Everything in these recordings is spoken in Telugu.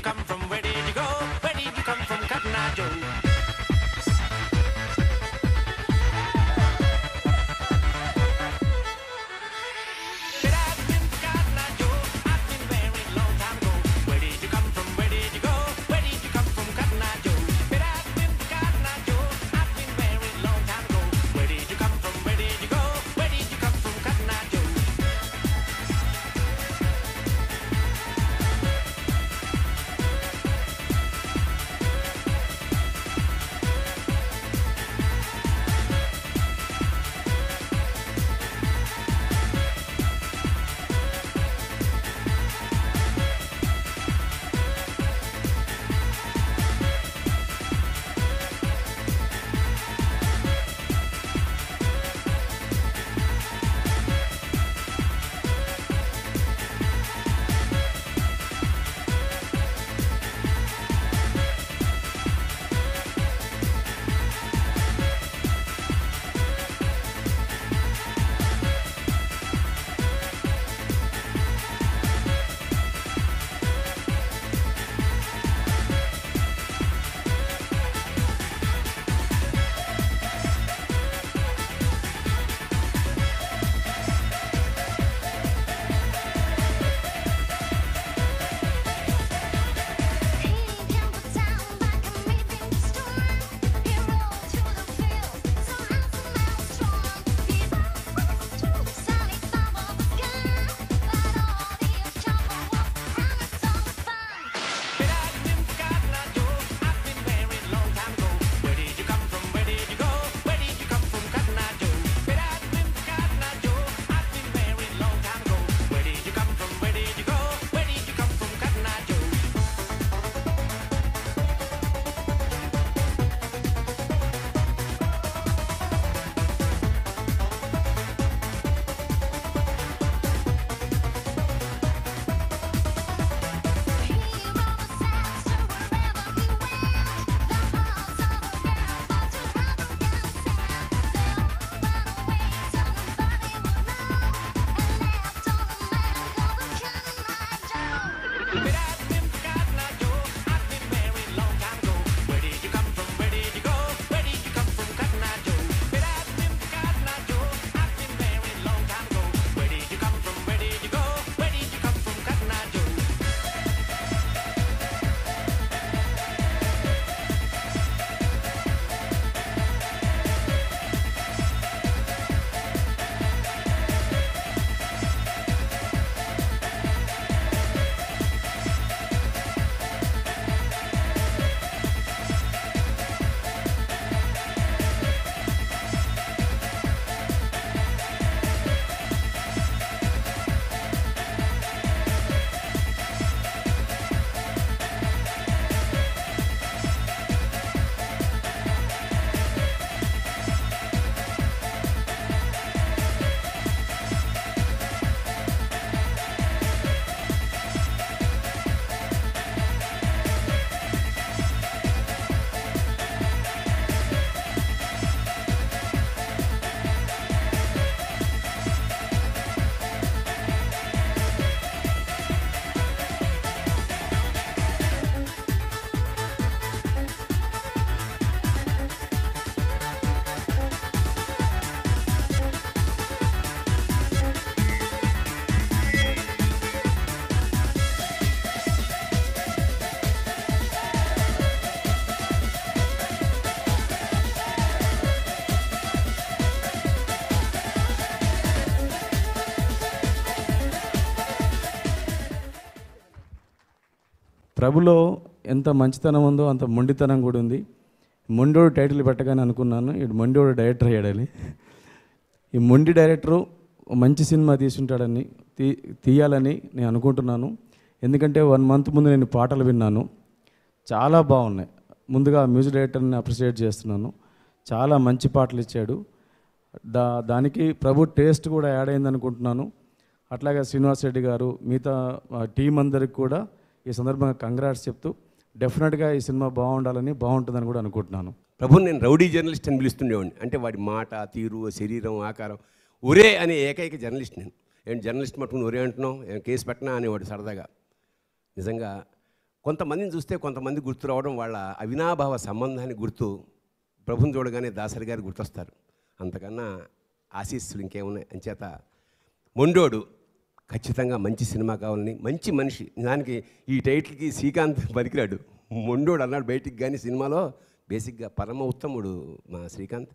come from? Where did you go? Where did you come from, Cotton Eye Joe? ప్రభులో ఎంత మంచితనం ఉందో అంత మొండితనం కూడా ఉంది. మొండోడు టైటిల్ పెట్టగానే అనుకున్నాను ఇటు మొండోడు డైరెక్టర్ అయ్యాడని. ఈ మొండి డైరెక్టరు మంచి సినిమా తీసుంటాడని తీయాలని నేను అనుకుంటున్నాను. ఎందుకంటే 1 మంత్ ముందు నేను పాటలు విన్నాను, చాలా బాగున్నాయి. ముందుగా మ్యూజిక్ డైరెక్టర్ని అప్రిషియేట్ చేస్తున్నాను, చాలా మంచి పాటలు ఇచ్చాడు. దానికి ప్రభు టేస్ట్ కూడా యాడ్ అయింది అనుకుంటున్నాను. అట్లాగే శ్రీనివాస్ రెడ్డి గారు మిగతా టీం అందరికి కూడా ఈ సందర్భంగా కంగ్రాట్స్ చెప్తూ డెఫినెట్గా ఈ సినిమా బాగుంటుందని కూడా అనుకుంటున్నాను. ప్రభు నేను రౌడీ జర్నలిస్ట్ అని పిలుస్తుండేవాడిని. అంటే వాడి మాట, తీరు, శరీరం, ఆకారం ఒరే అనే ఏకైక జర్నలిస్ట్ నేను. ఏంటి జర్నలిస్ట్ మట్టుకుని ఒరే అంటున్నావు, కేసు పెట్టినా అనేవాడు సరదాగా. నిజంగా కొంతమందిని చూస్తే కొంతమంది గుర్తు రావడం వాళ్ళ అవినాభావ సంబంధాన్ని గుర్తు ప్రభుని చూడగానే దాసరి గారు గుర్తొస్తారు. అంతకన్నా ఆశీస్సులు ఇంకేమున్నాయి. అంచేత మొండోడు ఖచ్చితంగా మంచి సినిమా కావాలని, మంచి మనిషి. దానికి ఈ టైటిల్కి శ్రీకాంత్ పనికిరాడు, మొండోడు అన్నాడు బయటికి. కానీ సినిమాలో బేసిక్గా పరమ ఉత్తముడు మా శ్రీకాంత్.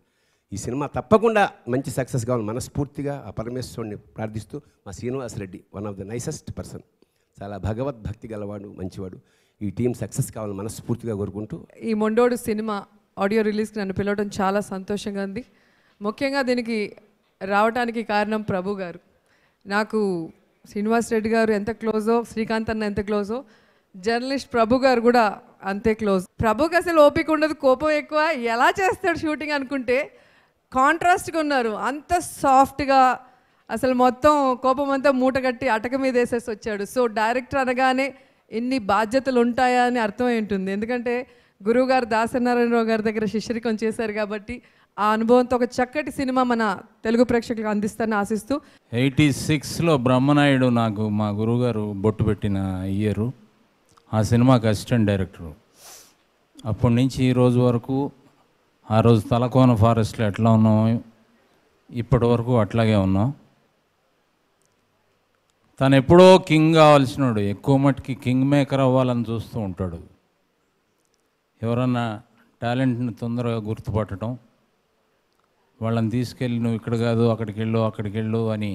ఈ సినిమా తప్పకుండా మంచి సక్సెస్ కావాలి మనస్ఫూర్తిగా ఆ పరమేశ్వరుని ప్రార్థిస్తూ, మా Srinivas Reddy one of the nicest person, చాలా భగవద్భక్తి గలవాడు, మంచివాడు. ఈ టీం సక్సెస్ కావాలని మనస్ఫూర్తిగా కోరుకుంటూ, ఈ మొండోడు సినిమా ఆడియో రిలీజ్కి నన్ను పిలవడం చాలా సంతోషంగా ఉంది. ముఖ్యంగా దీనికి రావడానికి కారణం ప్రభు గారు. నాకు శ్రీనివాస్ రెడ్డి గారు ఎంత క్లోజో, శ్రీకాంత్ అన్న ఎంత క్లోజో, జర్నలిస్ట్ ప్రభు గారు కూడా అంతే క్లోజ్. ప్రభుకి అసలు ఓపిక ఉండదు, కోపం ఎక్కువ. ఎలా చేస్తాడు షూటింగ్ అనుకుంటే కాంట్రాస్ట్గా ఉన్నారు. అంత సాఫ్ట్గా అసలు మొత్తం కోపం అంతా మూటగట్టి అటక మీద వేసేసి వచ్చాడు. సో డైరెక్టర్ అనగానే ఇన్ని బాధ్యతలు ఉంటాయా అని అర్థమై ఉంటుంది. ఎందుకంటే గురువుగారు దాసనారాయణరావు గారి దగ్గర శిష్యరికం చేశారు కాబట్టి ఆ అనుభవంతో ఒక చక్కటి సినిమా మన తెలుగు ప్రేక్షకులకు అందిస్తానని ఆశిస్తూ, 86లో బ్రహ్మనాయుడు నాకు మా గురువుగారు బొట్టు పెట్టిన ఇయరు. ఆ సినిమాకి అసిస్టెంట్ డైరెక్టరు. అప్పటి నుంచి ఈ రోజు వరకు, ఆ రోజు తలకోన ఫారెస్ట్లో ఎట్లా ఉన్నామో ఇప్పటి వరకు అట్లాగే ఉన్నాం. తను ఎప్పుడో కింగ్ కావాల్సినాడు, ఎక్కువ మట్టుకి కింగ్ మేకర్ అవ్వాలని చూస్తూ ఉంటాడు. ఎవరన్నా టాలెంట్ని తొందరగా గుర్తుపట్టడం, వాళ్ళని తీసుకెళ్ళి నువ్వు ఇక్కడ కాదు అక్కడికి వెళ్ళు అని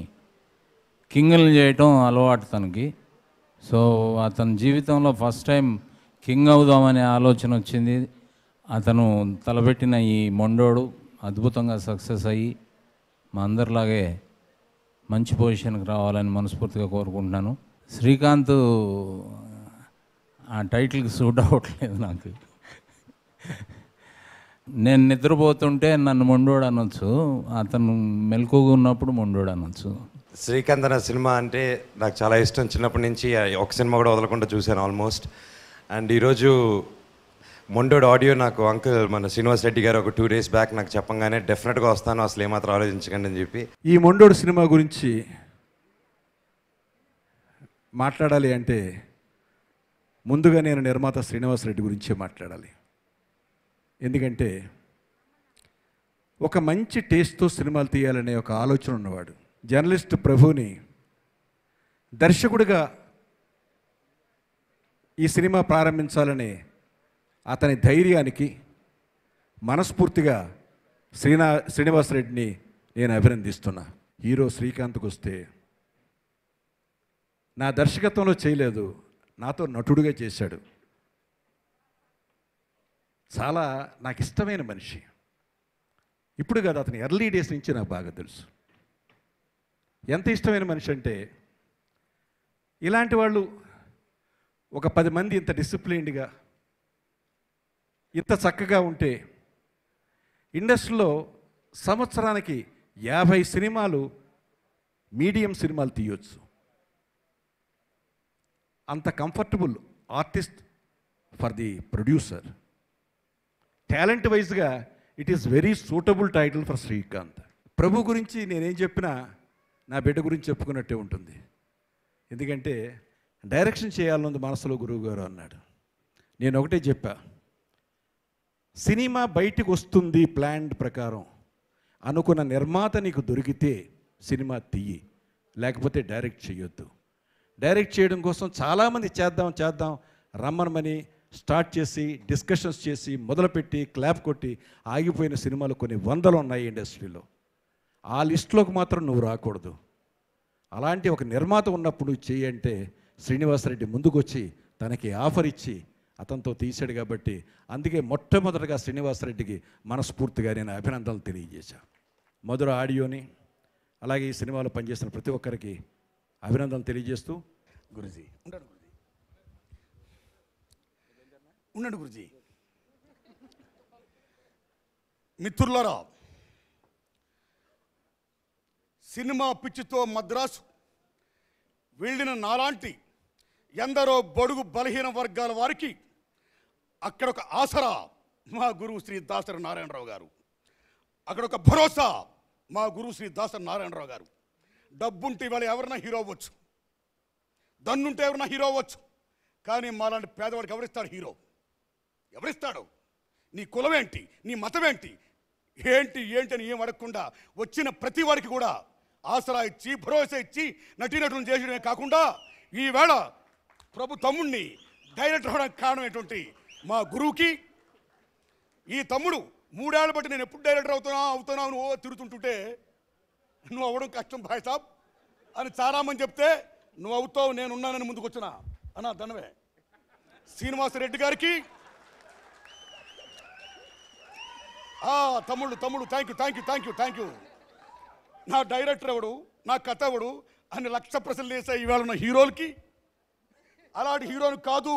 కింగుల్ని చేయటం అలవాటు తనకి. సో అతని జీవితంలో ఫస్ట్ టైం కింగ్ అవుదామనే ఆలోచన వచ్చింది. అతను తలపెట్టిన ఈ మొండోడు అద్భుతంగా సక్సెస్ అయ్యి మా అందరిలాగే మంచి పొజిషన్కి రావాలని మనస్ఫూర్తిగా కోరుకుంటున్నాను. శ్రీకాంత్ ఆ టైటిల్కి సూట్ అవ్వట్లేదు నాకు. నేను నిద్రపోతుంటే నన్ను మొండోడు అనొచ్చు, అతను మెలకుగా ఉన్నప్పుడు మొండోడు అనొచ్చు. శ్రీకాంత్ అన్న సినిమా అంటే నాకు చాలా ఇష్టం. చిన్నప్పటి నుంచి ఒక సినిమా కూడా వదలకుండా చూశాను ఆల్మోస్ట్. అండ్ ఈరోజు మొండోడు ఆడియో నాకు అంకుల్ మన శ్రీనివాస్ రెడ్డి గారు ఒక 2 days బ్యాక్ నాకు చెప్పంగానే డెఫినెట్గా వస్తాను, అసలు ఏమాత్రం ఆలోచించకండి అని చెప్పి. ఈ మొండోడు సినిమా గురించి మాట్లాడాలి అంటే ముందుగా నేను నిర్మాత శ్రీనివాస్ రెడ్డి గురించే మాట్లాడాలి. ఎందుకంటే ఒక మంచి టేస్ట్తో సినిమాలు తీయాలనే ఒక ఆలోచన ఉన్నవాడు. జర్నలిస్ట్ ప్రభుని దర్శకుడిగా ఈ సినిమా ప్రారంభించాలనే అతని ధైర్యానికి మనస్ఫూర్తిగా శ్రీనివాస్ రెడ్డిని నేను అభినందిస్తున్నా. హీరో శ్రీకాంత్కి వస్తే నా దర్శకత్వంలో చేయలేదు, నాతో నటుడుగా చేశాడు. చాలా నాకు ఇష్టమైన మనిషి. ఇప్పుడు కాదు, అతని ఎర్లీ డేస్ నుంచి నాకు బాగా తెలుసు. ఎంత ఇష్టమైన మనిషి అంటే, ఇలాంటి వాళ్ళు ఒక 10 మంది ఇంత డిసిప్లిన్డ్గా ఇంత చక్కగా ఉంటే ఇండస్ట్రీలో సంవత్సరానికి 50 సినిమాలు మీడియం సినిమాలు తీయొచ్చు. అంత comfortable artist for the producer. Talent వైజ్గా it is very suitable title for Srikanth. Prabhu గురించి నేనేం చెప్పినా నా బిడ్డ గురించి చెప్పుకున్నట్టే ఉంటుంది. ఎందుకంటే డైరెక్షన్ చేయాలన్నది మనసులో గురువు గారు అన్నాడు. నేను ఒకటే చెప్పా, సినిమా బయటికి వస్తుంది ప్లాన్ ప్రకారం, అనుకున్న నిర్మాత నీకు దొరికితే సినిమా తీయి, లేకపోతే డైరెక్ట్ చేయొద్దు. డైరెక్ట్ చేయడం కోసం చాలామంది చేద్దాం రమ్మనమని స్టార్ట్ చేసి డిస్కషన్స్ చేసి మొదలుపెట్టి క్లాప్ కొట్టి ఆగిపోయిన సినిమాలు కొన్ని 100 ఉన్నాయి ఇండస్ట్రీలో. ఆ లిస్టులోకి మాత్రం నువ్వు రాకూడదు. అలాంటి ఒక నిర్మాత ఉన్నప్పుడు చేయంటే శ్రీనివాసరెడ్డి ముందుకు వచ్చి తనకి ఆఫర్ ఇచ్చి అతనితో తీశాడు. కాబట్టి అందుకే మొట్టమొదటిగా శ్రీనివాసరెడ్డికి మనస్ఫూర్తిగా నేను అభినందనలు తెలియజేశాను. మధుర ఆడియోని అలాగే ఈ సినిమాలో పనిచేసిన ప్రతి ఒక్కరికి అభినందనలు తెలియజేస్తూ, గురుజీ ఉన్నాడు గురుజీ. మిత్రులారా, సినిమా పిచ్చితో మద్రాసు వెళ్ళిన నాలాంటి ఎందరో బడుగు బలహీన వర్గాల వారికి అక్కడ ఒక ఆసరా మా గురువు శ్రీ దాసరి నారాయణరావు గారు, అక్కడ ఒక భరోసా మా గురువు శ్రీ దాసరి నారాయణరావు గారు. డబ్బుంటే ఇవాళ ఎవరైనా హీరో అవ్వచ్చు, దన్నుంటే ఎవరైనా హీరో అవ్వచ్చు, కానీ మాలాంటి పేదవాడికి ఎవరిస్తాడు హీరో? ఎవరిస్తాడు? నీ కులం ఏంటి, నీ మతం ఏంటి, ఏంటి అని ఏం అడగకుండా వచ్చిన ప్రతి వాడికి కూడా ఆసరా ఇచ్చి భరోసా ఇచ్చి నటీనటులను చేసడమే కాకుండా ఈవేళ ప్రభు తమ్ముడిని డైరెక్టర్ అవ్వడానికి కారణమైనటువంటి మా గురువుకి, ఈ తమ్ముడు 3 ఏళ్ళ బట్టి నేను ఎప్పుడు డైరెక్టర్ అవుతున్నావు అని తిరుగుతుంటుంటే నువ్వు అవ్వడం కష్టం భాయ్ సాబ్ అని చాలామంది చెప్తే నువ్వు అవుతావు, నేను ఉన్నానని ముందుకు వచ్చిన అన్న ధనవే. శ్రీనివాసరెడ్డి గారికి తమ్ముడు థ్యాంక్ యూ. నా డైరెక్టర్ ఎవడు, నా కథ ఎవడు అని 1,00,000 ప్రశ్నలు వేసే ఈవేళ ఉన్న హీరోలకి, అలాంటి హీరోని కాదు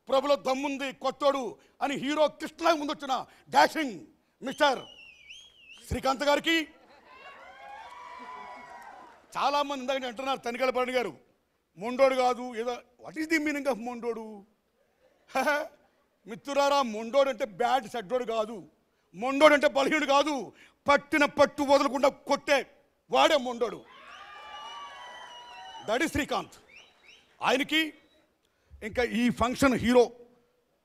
ప్రభులో దమ్ముంది కొత్తోడు అని హీరో కృష్ణ ముందు వచ్చిన డాషింగ్ మిస్టర్ శ్రీకాంత్ గారికి, చాలామంది ఇందాక అంటున్నారు తనికలపాణి గారు మొండోడు కాదు ఏదో. What is the meaning of మొండోడు? మిత్రులారా, మొండోడు అంటే బ్యాడ్ సెడ్డోడు కాదు, మొండోడు అంటే బలహీనుడు కాదు, పట్టిన పట్టు వదలకుండా కొట్టే వాడే మొండోడు. That is Srikanth. ఆయనకి ఇంకా ఈ ఫంక్షన్ హీరో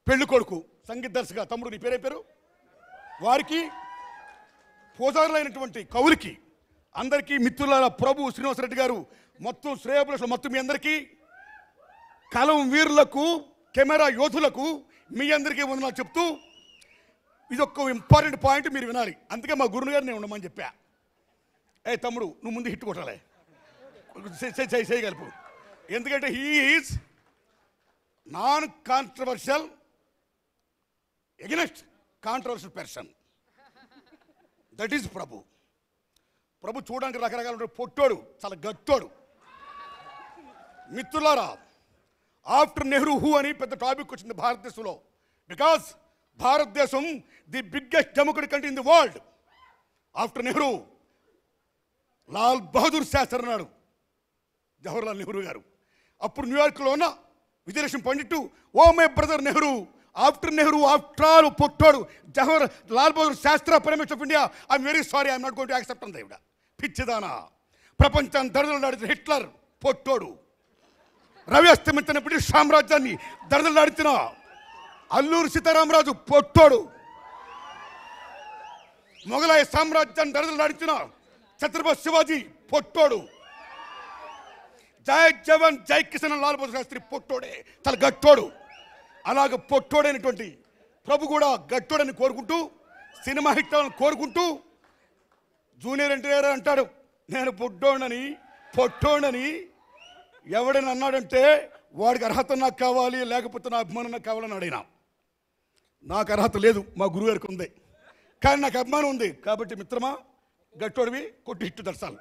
పెళ్లి కొడుకు సంగీత దర్శక తమ్ముడు, నీ పేరు వారికి, పూజారులైనటువంటి కవులకి అందరికీ, మిత్రుల ప్రభు శ్రీనివాసరెడ్డి గారు, మొత్తం శ్రేయపురుషులు, మొత్తం మీ అందరికీ, కలం వీరులకు, కెమెరా యోధులకు మీ అందరికీ వందనాలు చెప్తూ, ఇది ఒక ఇంపార్టెంట్ పాయింట్ మీరు వినాలి. అందుకే మా గురువు గారు నేను ఉండమని చెప్పా. తమ్ముడు నువ్వు ముందు హిట్ కొట్టాలి, చేయగలుపు. ఎందుకంటే he is non controversial against controversial person. That is Prabhu. Prabhu చూడడానికి రకరకాల ఉంటాడు, పొట్టోడు, చాలా గట్టోడు. మిత్రులారా, ఆఫ్టర్ నెహ్రూ హూ అని పెద్ద టాపిక్ వచ్చింది భారతదేశంలో. Because Bharatadesam the biggest democratic country in the world. After Nehru Lal Bahadur Shastri అన్నాడు జవహర్లాల్ నెహ్రూ గారు. అప్పుడు న్యూయార్క్లో ఉన్న Vijayalakshmi Pandit, oh my brother Nehru, after Nehru after all పొట్టోడు Jawahar Lal Bahadur Shastri prime minister of India, I'm very sorry, I'm not going to accept అంది. ఇవిడ పిచ్చిదానా, ప్రపంచాన్ని దడదలు నడిచిన హిట్లర్ పొట్టోడు, రవి అస్తమించిన బ్రిటిష్ సామ్రాజ్యాన్ని దడదలు నడిచిన అల్లూరి సీతారామరాజు పొట్టోడు, మొఘలాయ సామ్రాజ్యాన్ని దడదలు నడిచిన ఛత్రపతి శివాజీ పొట్టోడు, జై జవాన్ జై కిషన్ లాల్ బహదూర్ శాస్త్రి పొట్టోడే, చాలా గట్టోడు. అలాగ పొట్టోడైనటువంటి ప్రభు కూడా గట్టోడని కోరుకుంటూ, సినిమా హిట్ అని కోరుకుంటూ, జూనియర్ ఎన్టీఆర్ అంటాడు నేను పొట్టోడని ఎవడని అన్నాడంటే వాడికి అర్హత నాకు కావాలి, లేకపోతే నా అభిమానం నాకు కావాలని అడిగినా. నాకు అర్హత లేదు, మా గురువు గారికి ఉంది, కానీ నాకు అభిమానం ఉంది. కాబట్టి మిత్రమా, గట్టోడివి కొట్టి హిట్ దర్శాలు.